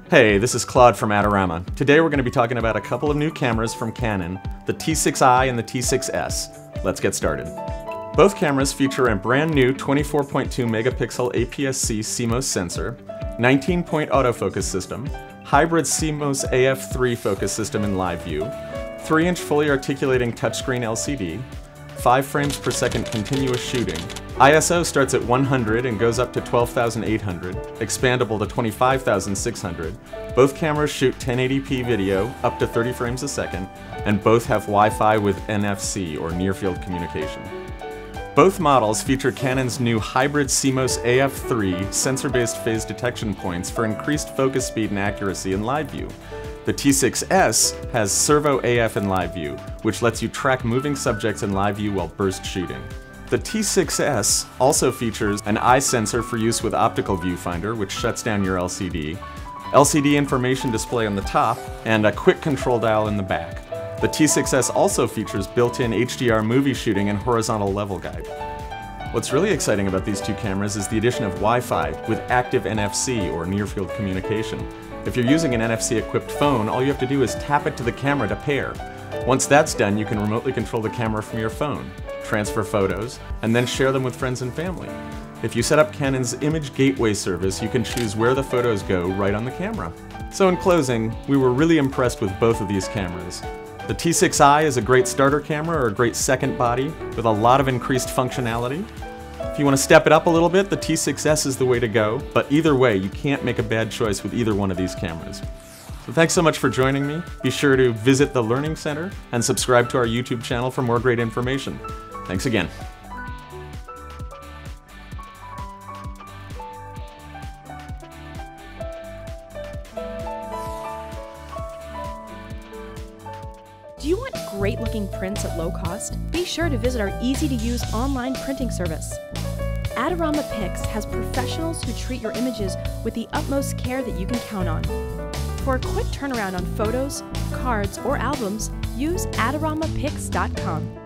Hey, this is Claude from Adorama. Today we're going to be talking about a couple of new cameras from Canon, the T6i and the T6s. Let's get started. Both cameras feature a brand new 24.2 megapixel APS-C CMOS sensor, 19-point autofocus system, hybrid CMOS AF3 focus system in live view, 3-inch fully articulating touchscreen LCD, 5 frames per second continuous shooting. ISO starts at 100 and goes up to 12,800, expandable to 25,600. Both cameras shoot 1080p video up to 30 frames a second, and both have Wi-Fi with NFC or near-field communication. Both models feature Canon's new hybrid CMOS AF3 sensor-based phase detection points for increased focus speed and accuracy in live view. The T6s has servo AF in live view, which lets you track moving subjects in live view while burst shooting. The T6s also features an eye sensor for use with optical viewfinder, which shuts down your LCD, LCD information display on the top, and a quick control dial in the back. The T6s also features built-in HDR movie shooting and horizontal level guide. What's really exciting about these two cameras is the addition of Wi-Fi with active NFC or near-field communication. If you're using an NFC-equipped phone, all you have to do is tap it to the camera to pair. Once that's done, you can remotely control the camera from your phone, transfer photos, and then share them with friends and family. If you set up Canon's Image Gateway service, you can choose where the photos go right on the camera. So in closing, we were really impressed with both of these cameras. The T6i is a great starter camera or a great second body with a lot of increased functionality. If you want to step it up a little bit, the T6s is the way to go, but either way, you can't make a bad choice with either one of these cameras. So thanks so much for joining me. Be sure to visit the Learning Center and subscribe to our YouTube channel for more great information. Thanks again. Do you want great looking prints at low cost? Be sure to visit our easy-to-use online printing service. Adorama Pix has professionals who treat your images with the utmost care that you can count on. For a quick turnaround on photos, cards, or albums, use AdoramaPix.com.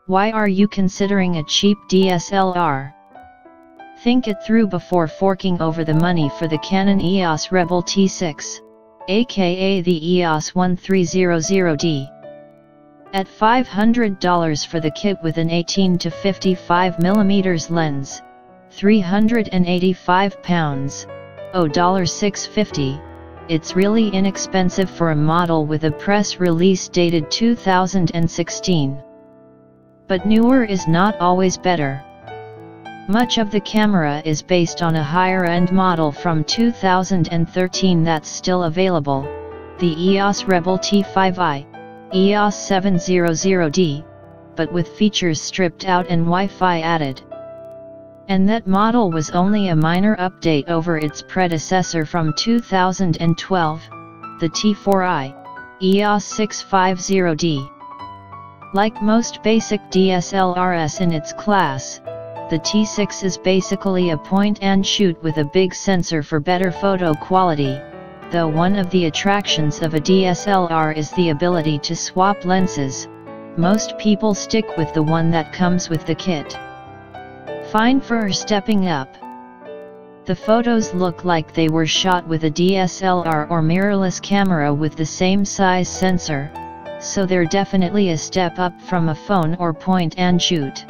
Why are you considering a cheap DSLR? Think it through before forking over the money for the Canon EOS Rebel T6, aka the EOS 1300D. At $500 for the kit with an 18 to 55mm lens, £385, $650, it's really inexpensive for a model with a press release dated 2016. But newer is not always better. Much of the camera is based on a higher-end model from 2013 that's still available, the EOS Rebel T5i, EOS 700D, but with features stripped out and Wi-Fi added. And that model was only a minor update over its predecessor from 2012, the T4i, EOS 650D. Like most basic DSLRs in its class, the T6 is basically a point-and-shoot with a big sensor for better photo quality, though one of the attractions of a DSLR is the ability to swap lenses. Most people stick with the one that comes with the kit. Fine for stepping up. The photos look like they were shot with a DSLR or mirrorless camera with the same size sensor, so they're definitely a step up from a phone or point-and-shoot.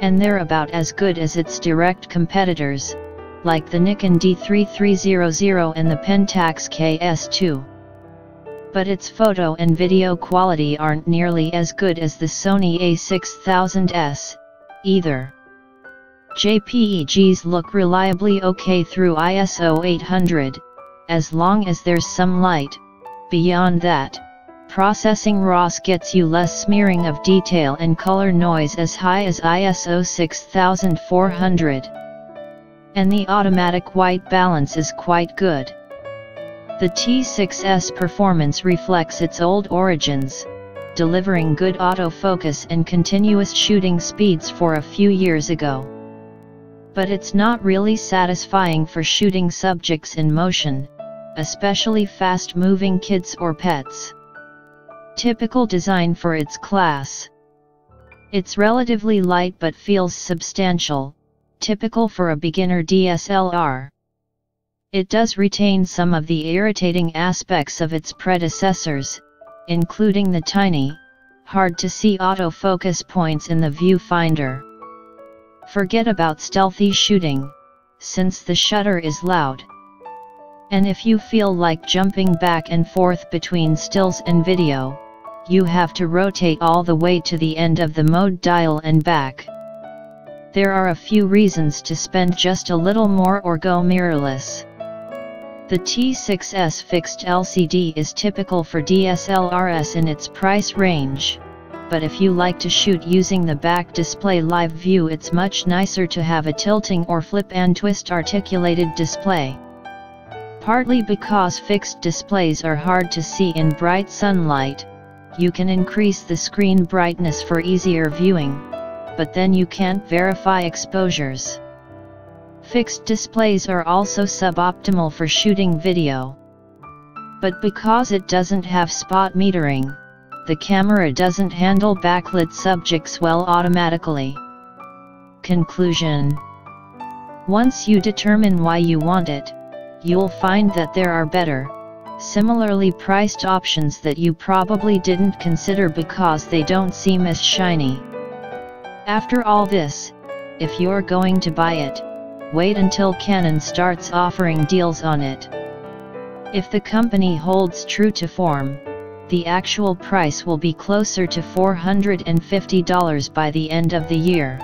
And they're about as good as its direct competitors, like the Nikon D3300 and the Pentax KS2. But its photo and video quality aren't nearly as good as the Sony a6000S, either. JPEGs look reliably okay through ISO 800, as long as there's some light. Beyond that, processing RAW gets you less smearing of detail and color noise as high as ISO 6400. And the automatic white balance is quite good. The T6's performance reflects its old origins, delivering good autofocus and continuous shooting speeds for a few years ago. But it's not really satisfying for shooting subjects in motion, especially fast-moving kids or pets. Typical design for its class. It's relatively light but feels substantial, typical for a beginner DSLR. It does retain some of the irritating aspects of its predecessors, including the tiny, hard-to-see autofocus points in the viewfinder. Forget about stealthy shooting, since the shutter is loud. And if you feel like jumping back and forth between stills and video, you have to rotate all the way to the end of the mode dial and back. There are a few reasons to spend just a little more or go mirrorless. The T6's fixed LCD is typical for DSLRs in its price range, but if you like to shoot using the back display live view, it's much nicer to have a tilting or flip and twist articulated display. Partly because fixed displays are hard to see in bright sunlight, you can increase the screen brightness for easier viewing, but then you can't verify exposures. Fixed displays are also suboptimal for shooting video. But because it doesn't have spot metering, the camera doesn't handle backlit subjects well automatically. Conclusion: once you determine why you want it, you'll find that there are better, similarly priced options that you probably didn't consider because they don't seem as shiny. After all this, if you're going to buy it, wait until Canon starts offering deals on it. If the company holds true to form, the actual price will be closer to $450 by the end of the year.